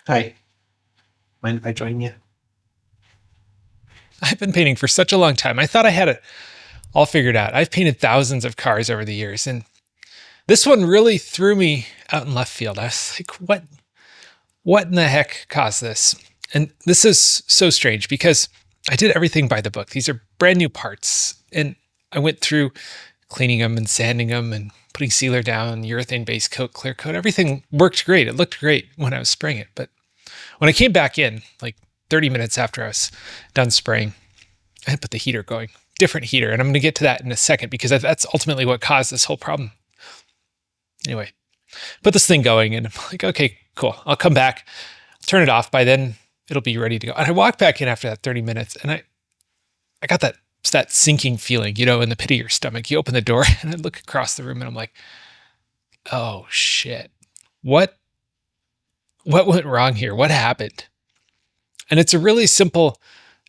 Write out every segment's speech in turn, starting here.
Hi, mind if I join you? I've been painting for such a long time. I thought I had it all figured out. I've painted thousands of cars over the years, and this one really threw me out in left field. I was like, what in the heck caused this? And this is so strange because I did everything by the book. These are brand new parts, and I went through cleaning them and sanding them and putting sealer down, urethane base coat, clear coat. Everything worked great. It looked great when I was spraying it. But when I came back in, like 30 minutes after I was done spraying, I had put the heater going, different heater. And I'm going to get to that in a second because that's ultimately what caused this whole problem. Anyway, put this thing going and I'm like, okay, cool. I'll come back, turn it off. By then it'll be ready to go. And I walked back in after that 30 minutes and I got that sinking feeling, in the pit of your stomach. You open the door and I look across the room and I'm like, oh shit, what went wrong here? What happened? And it's a really simple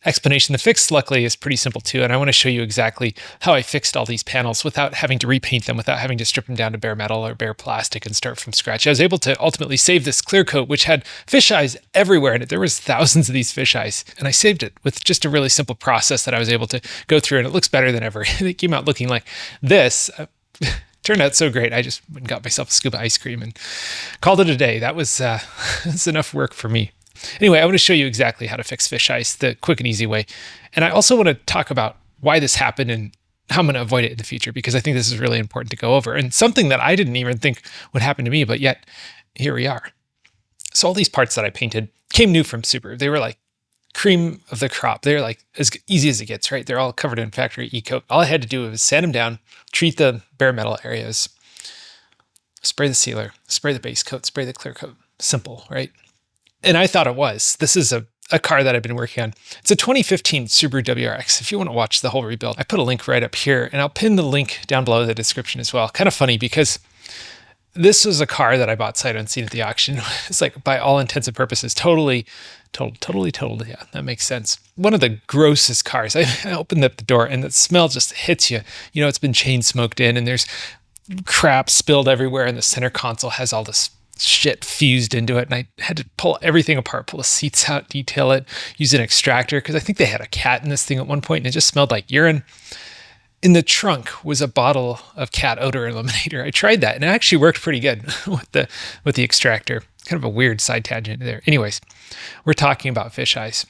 explanation. The fix, luckily, is pretty simple too. And I want to show you exactly how I fixed all these panels without having to repaint them, without having to strip them down to bare metal or bare plastic and start from scratch. I was able to ultimately save this clear coat, which had fisheyes everywhere in it. There was thousands of these fisheyes, and I saved it with just a really simple process that I was able to go through, and it looks better than ever. It came out looking like this. Turned out so great. I just went and got myself a scoop of ice cream and called it a day. That was that's enough work for me. Anyway, I want to show you exactly how to fix fisheyes the quick and easy way. And I also want to talk about why this happened and how I'm going to avoid it in the future, because I think this is really important to go over and something that I didn't even think would happen to me, but yet here we are. So all these parts that I painted came new from Subaru. They were like cream of the crop. They're like as easy as it gets, right? They're all covered in factory e-coat. All I had to do was sand them down, treat the bare metal areas, spray the sealer, spray the base coat, spray the clear coat. Simple, right? And I thought it was. This is a car that I've been working on. It's a 2015 Subaru WRX. If you want to watch the whole rebuild, I put a link right up here, and I'll pin the link down below in the description as well. Kind of funny because this was a car that I bought sight unseen at the auction. It's like, by all intents and purposes, totally. Yeah, that makes sense. One of the grossest cars. I opened up the door, and the smell just hits you. It's been chain smoked in, and there's crap spilled everywhere, and the center console has all this shit fused into it, and I had to pull everything apart, pull the seats out, detail it, use an extractor, because I think they had a cat in this thing at one point, and it just smelled like urine. In the trunk was a bottle of cat odor eliminator. I tried that, and it actually worked pretty good with the extractor. Kind of a weird side tangent there. Anyways, we're talking about fisheyes.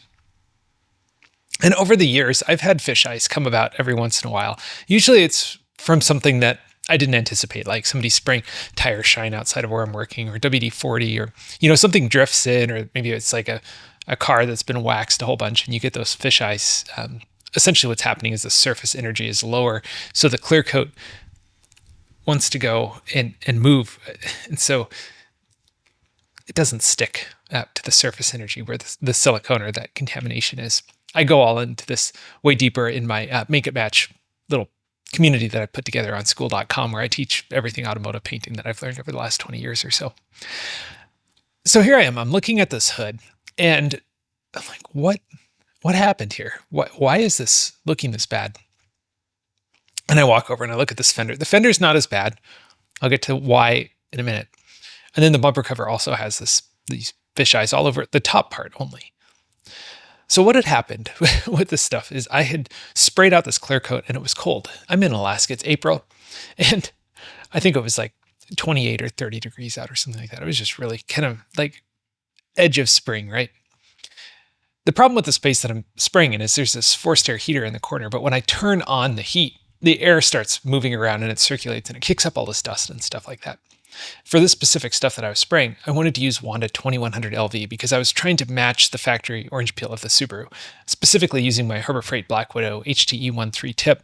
And over the years, I've had fisheyes come about every once in a while. Usually it's from something that I didn't anticipate, like somebody spraying tire shine outside of where I'm working, or WD-40, or something drifts in, or maybe it's like a car that's been waxed a whole bunch and you get those fisheyes. Essentially what's happening is the surface energy is lower, so the clear coat wants to go and move, and so it doesn't stick to the surface energy where the silicone or that contamination is. I go all into this way deeper in my Make It Match little community that I put together on school.com, where I teach everything automotive painting that I've learned over the last 20 years or so. So here I am, I'm looking at this hood, and I'm like, what happened here? Why is this looking this bad? And I walk over and I look at this fender. The fender's not as bad. I'll get to why in a minute. And then the bumper cover also has these fisheyes all over the top part only. So what had happened with this stuff is I had sprayed out this clear coat, and it was cold. I'm in Alaska, it's April, and I think it was like 28 or 30 degrees out or something like that. It was just really kind of like edge of spring, right? The problem with the space that I'm spraying in is there's this forced air heater in the corner, but when I turn on the heat, the air starts moving around and it circulates and it kicks up all this dust and stuff like that. For this specific stuff that I was spraying, I wanted to use Wanda 2100 LV because I was trying to match the factory orange peel of the Subaru, specifically using my Harbor Freight Black Widow HTE13 tip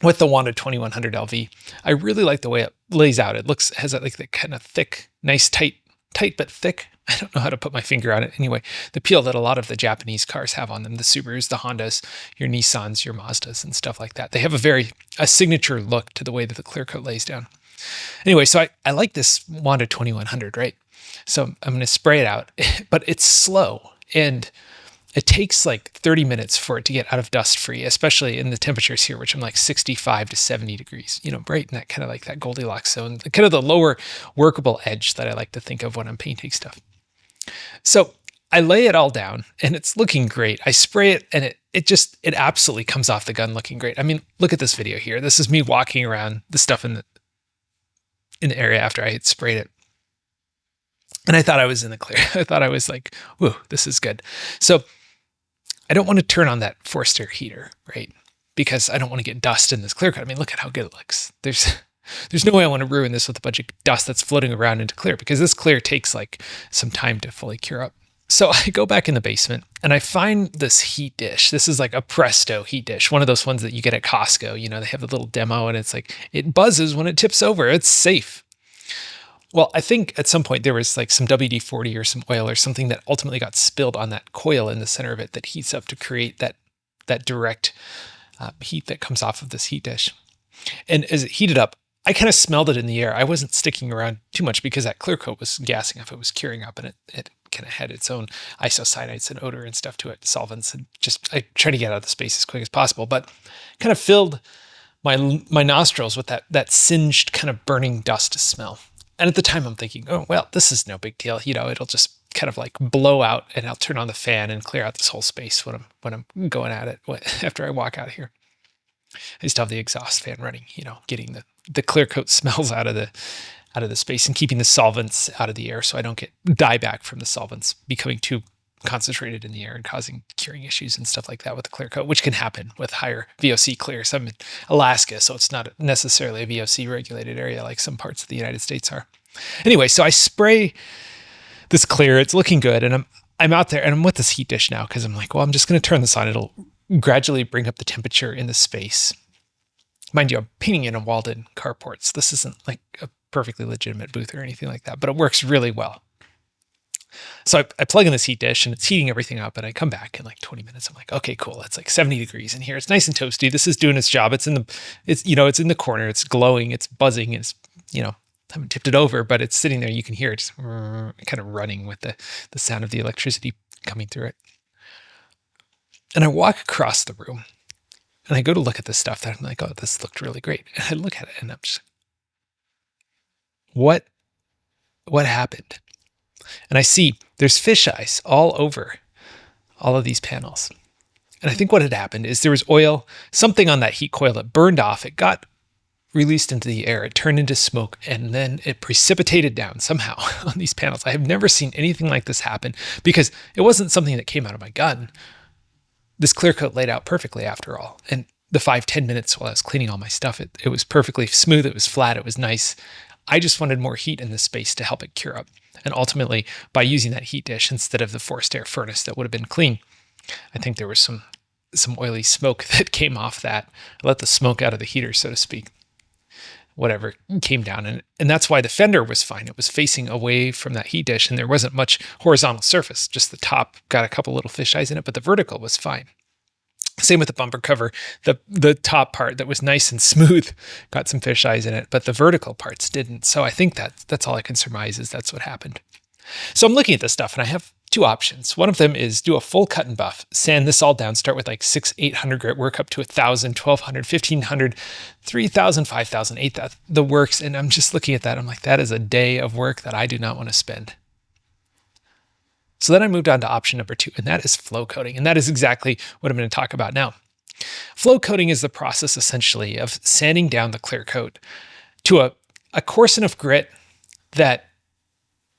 with the Wanda 2100 LV. I really like the way it lays out. It has that like that kind of thick, nice, tight but thick. I don't know how to put my finger on it. Anyway, the peel that a lot of the Japanese cars have on them, the Subarus, the Hondas, your Nissans, your Mazdas, and stuff like that. They have a signature look to the way that the clear coat lays down. Anyway, so I like this Wanda 2100, right? So I'm going to spray it out, but it's slow, and it takes like 30 minutes for it to get out of dust free, especially in the temperatures here, which I'm like 65 to 70 degrees, right in that kind of like that Goldilocks zone, kind of the lower workable edge that I like to think of when I'm painting stuff. So I lay it all down and it's looking great. I spray it and it absolutely comes off the gun looking great. I mean, look at this video here. This is me walking around the stuff in the area after I had sprayed it. And I thought I was in the clear. I thought I was like, whoa, this is good. So I don't want to turn on that forced air heater, right? Because I don't want to get dust in this clear coat. I mean, look at how good it looks. There's no way I want to ruin this with a bunch of dust that's floating around into clear, because this clear takes like some time to fully cure up. So I go back in the basement and I find this heat dish. This is like a Presto heat dish, one of those ones that you get at Costco. You know, they have the little demo and it's like, it buzzes when it tips over. It's safe. Well, I think at some point there was like some WD-40 or some oil or something that ultimately got spilled on that coil in the center of it that heats up to create that direct heat that comes off of this heat dish. And as it heated up, I kind of smelled it in the air. I wasn't sticking around too much because that clear coat was gassing up. It was curing up, and it kind of had its own isocyanates and odor and stuff to it, solvents. And I tried to get out of the space as quick as possible, but kind of filled my nostrils with that singed kind of burning dust smell. And at the time I'm thinking, oh, well, this is no big deal. You know, it'll just kind of like blow out and I'll turn on the fan and clear out this whole space when I'm going at it after I walk out of here. I still have the exhaust fan running, you know, getting the clear coat smells out of the space and keeping the solvents out of the air so I don't get dieback from the solvents becoming too concentrated in the air and causing curing issues and stuff like that with the clear coat, which can happen with higher VOC clears. I'm in Alaska, so it's not necessarily a VOC regulated area like some parts of the United States are. Anyway, so I spray this clear. It's looking good, and I'm out there and I'm with this heat dish now because I'm like, well, I'm just going to turn this on. It'll gradually bring up the temperature in the space. Mind you, I'm painting in a walled-in carport, so this isn't like a perfectly legitimate booth or anything like that, but it works really well. So I plug in this heat dish and it's heating everything up, and I come back in like 20 minutes. I'm like, okay, cool. It's like 70 degrees in here. It's nice and toasty. This is doing its job. It's in the corner. It's glowing. It's buzzing. It's, you know, I haven't tipped it over, but it's sitting there. You can hear it just kind of running with the sound of the electricity coming through it. And I walk across the room and I go to look at this stuff that I'm like, oh, this looked really great. And I look at it and I'm just, what happened? And I see there's fisheyes all over all of these panels. And I think what had happened is there was oil, something on that heat coil that burned off. It got released into the air. It turned into smoke, and then it precipitated down somehow on these panels. I have never seen anything like this happen because it wasn't something that came out of my gun. This clear coat laid out perfectly after all. And the 5-10 minutes while I was cleaning all my stuff, it was perfectly smooth. It was flat. It was nice. I just wanted more heat in this space to help it cure up. And ultimately, by using that heat dish instead of the forced air furnace that would have been clean, I think there was some oily smoke that came off that. I let the smoke out of the heater, so to speak. Whatever came down. And that's why the fender was fine. It was facing away from that heat dish, and there wasn't much horizontal surface. Just the top got a couple little fisheyes in it, but the vertical was fine. Same with the bumper cover. The top part that was nice and smooth got some fisheyes in it, but the vertical parts didn't. So I think that's all I can surmise is that's what happened. So I'm looking at this stuff and I have two options. One of them is do a full cut and buff, sand this all down, start with like 600-800 grit, work up to 1,000, 1,200, 1,500, 3,000, 5,000, 8,000, the works. And I'm just looking at that. I'm like, that is a day of work that I do not want to spend. So then I moved on to option number 2, and that is flow coating. And that is exactly what I'm going to talk about now. Flow coating is the process essentially of sanding down the clear coat to a coarse enough grit that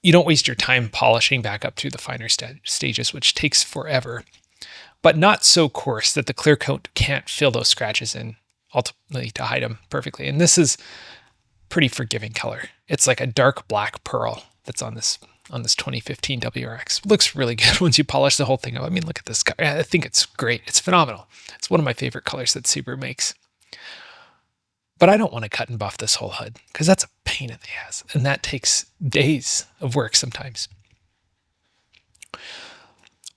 you don't waste your time polishing back up through the finer stages, which takes forever, but not so coarse that the clear coat can't fill those scratches in ultimately to hide them perfectly. And this is pretty forgiving color. It's like a dark black pearl that's on this 2015 WRX. Looks really good once you polish the whole thing up. I mean, look at this guy. I think it's great. It's phenomenal. It's one of my favorite colors that Subaru makes. But I don't want to cut and buff this whole hood because that's a pain in the ass. And that takes days of work sometimes.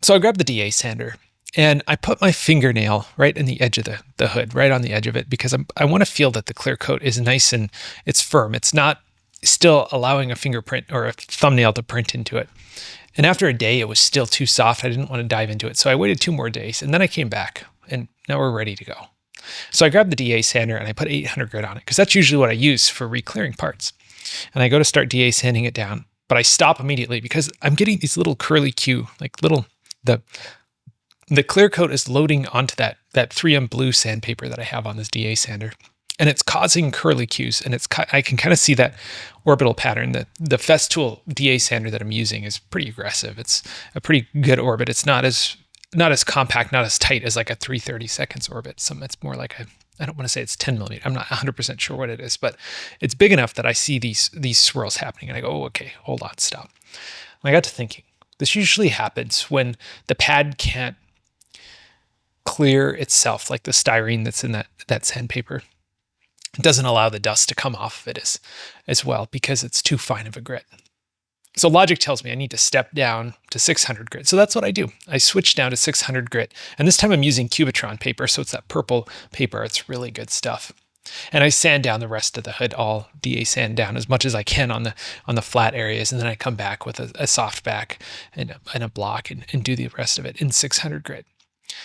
So I grabbed the DA sander and I put my fingernail right in the edge of the hood, right on the edge of it, because I want to feel that the clear coat is nice and it's firm. It's not still allowing a fingerprint or a thumbnail to print into it. And after a day, it was still too soft. I didn't want to dive into it. So I waited 2 more days and then I came back and now we're ready to go. So I grabbed the DA sander and I put 800 grit on it because that's usually what I use for re-clearing parts. And I go to start DA sanding it down but I stop immediately because I'm getting these little curly Q, like little, the clear coat is loading onto that 3M blue sandpaper that I have on this DA sander. And it's causing curly Qs, and I can kind of see that orbital pattern. The Festool DA sander that I'm using is pretty aggressive. It's a pretty good orbit. It's not as compact, not as tight as like a 3/32 orbit. It's more like I don't want to say it's 10 millimeter. I'm not 100% sure what it is, but it's big enough that I see these swirls happening, and I go, oh, okay, hold on, stop. And I got to thinking, this usually happens when the pad can't clear itself, like the styrene that's in that sandpaper. It doesn't allow the dust to come off of it as well because it's too fine of a grit. So logic tells me I need to step down to 600 grit. So that's what I do. I switch down to 600 grit. And this time I'm using Cubitron paper. So it's that purple paper. It's really good stuff. And I sand down the rest of the hood, all DA sand down as much as I can on the flat areas. And then I come back with a soft back and a block and do the rest of it in 600 grit.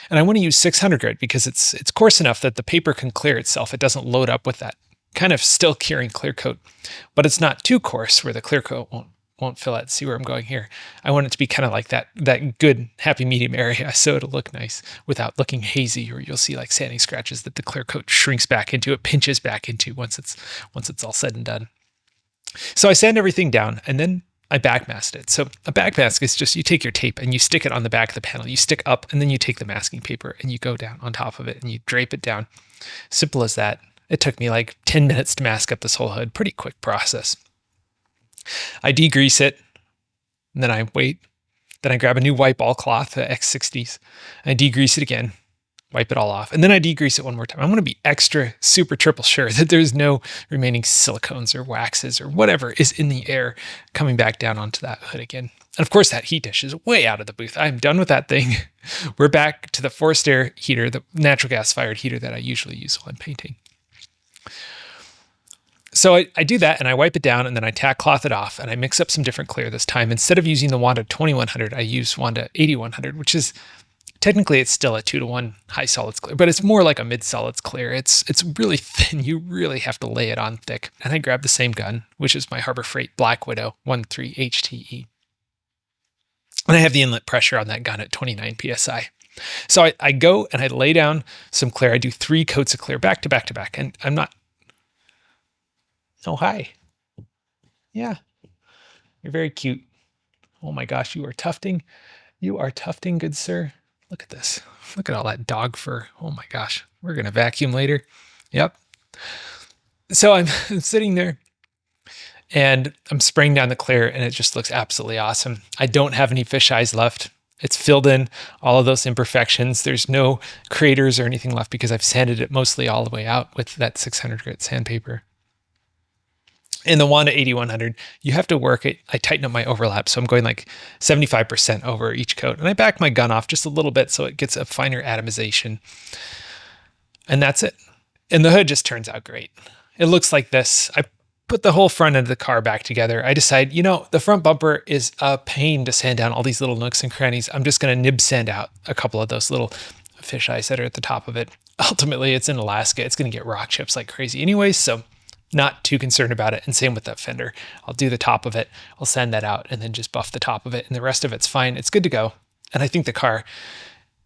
And I want to use 600 grit because it's coarse enough that the paper can clear itself. It doesn't load up with that kind of still curing clear coat, but it's not too coarse where the clear coat won't fill it. See where I'm going here? I want it to be kind of like that good happy medium area, so it'll look nice without looking hazy, or you'll see like sanding scratches that the clear coat shrinks back into, it pinches back into once it's all said and done. So I sand everything down, and then I backmasked it. So a backmask is just you take your tape and you stick it on the back of the panel. You stick up, and then you take the masking paper and you go down on top of it and you drape it down. Simple as that. It took me like 10 minutes to mask up this whole hood. Pretty quick process. I degrease it, and then I wait. Then I grab a new white ball cloth, the X60s. I degrease it again, wipe it all off, and then I degrease it one more time. I want to be extra, super, triple sure that there's no remaining silicones or waxes or whatever is in the air coming back down onto that hood again. And of course, that heat dish is way out of the booth. I'm done with that thing. We're back to the forced air heater, the natural gas fired heater that I usually use while I'm painting. So I do that, and I wipe it down, and then I tack cloth it off, and I mix up some different clear this time. Instead of using the Wanda 2100, I use Wanda 8100, which is technically it's still a 2-to-1 high solids clear, but it's more like a mid solids clear. It's really thin. You really have to lay it on thick. And I grab the same gun, which is my Harbor Freight Black Widow 13 HTE. And I have the inlet pressure on that gun at 29 PSI. So I go and I lay down some clear. I do 3 coats of clear back to back to back. And I'm not... Oh, hi. Yeah. You're very cute. Oh my gosh, you are tufting. You are tufting, good sir. Look at this. Look at all that dog fur. Oh my gosh. We're going to vacuum later. Yep. So I'm sitting there and I'm spraying down the clear, and it just looks absolutely awesome. I don't have any fisheyes left. It's filled in all of those imperfections. There's no craters or anything left because I've sanded it mostly all the way out with that 600 grit sandpaper. In the Wanda 8100, you have to work it. I tighten up my overlap, so I'm going like 75% over each coat. And I back my gun off just a little bit so it gets a finer atomization. And that's it. And the hood just turns out great. It looks like this. I put the whole front end of the car back together. I decide, the front bumper is a pain to sand down all these little nooks and crannies. I'm just going to nib sand out a couple of those little fisheyes that are at the top of it. Ultimately, it's in Alaska. It's going to get rock chips like crazy anyway, so not too concerned about it. And same with that fender. I'll do the top of it. I'll sand that out and then just buff the top of it. And the rest of it's fine. It's good to go. And I think the car,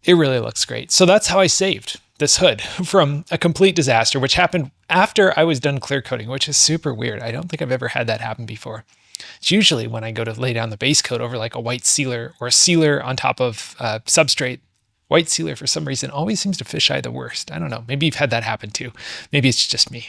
it really looks great. So that's how I saved this hood from a complete disaster, which happened after I was done clear coating, which is super weird. I don't think I've ever had that happen before. It's usually when I go to lay down the base coat over like a white sealer or a sealer on top of substrate. White sealer, for some reason, always seems to fisheye the worst. I don't know. Maybe you've had that happen too. Maybe it's just me.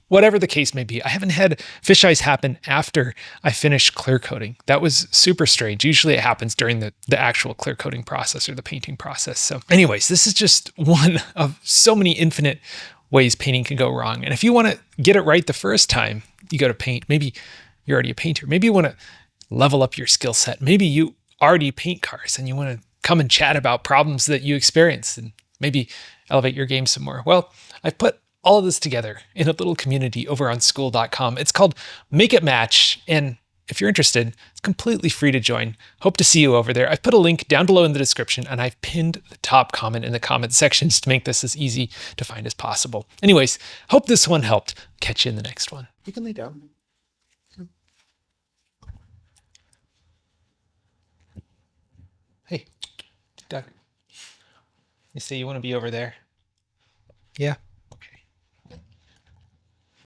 Whatever the case may be, I haven't had fisheyes happen after I finish clear coating. That was super strange. Usually it happens during the actual clear coating process or the painting process. So anyways, this is just one of so many infinite ways painting can go wrong. And if you want to get it right the first time you go to paint, maybe you're already a painter. Maybe you want to level up your skill set. Maybe you already paint cars and you want to come and chat about problems that you experienced and maybe elevate your game some more. Well, I've put all of this together in a little community over on school.com. It's called Make It Match. And if you're interested, it's completely free to join. Hope to see you over there. I've put a link down below in the description, and I've pinned the top comment in the comment sections to make this as easy to find as possible. Anyways, hope this one helped. Catch you in the next one. You can lay down. Hey, Doug. You say you want to be over there. Yeah.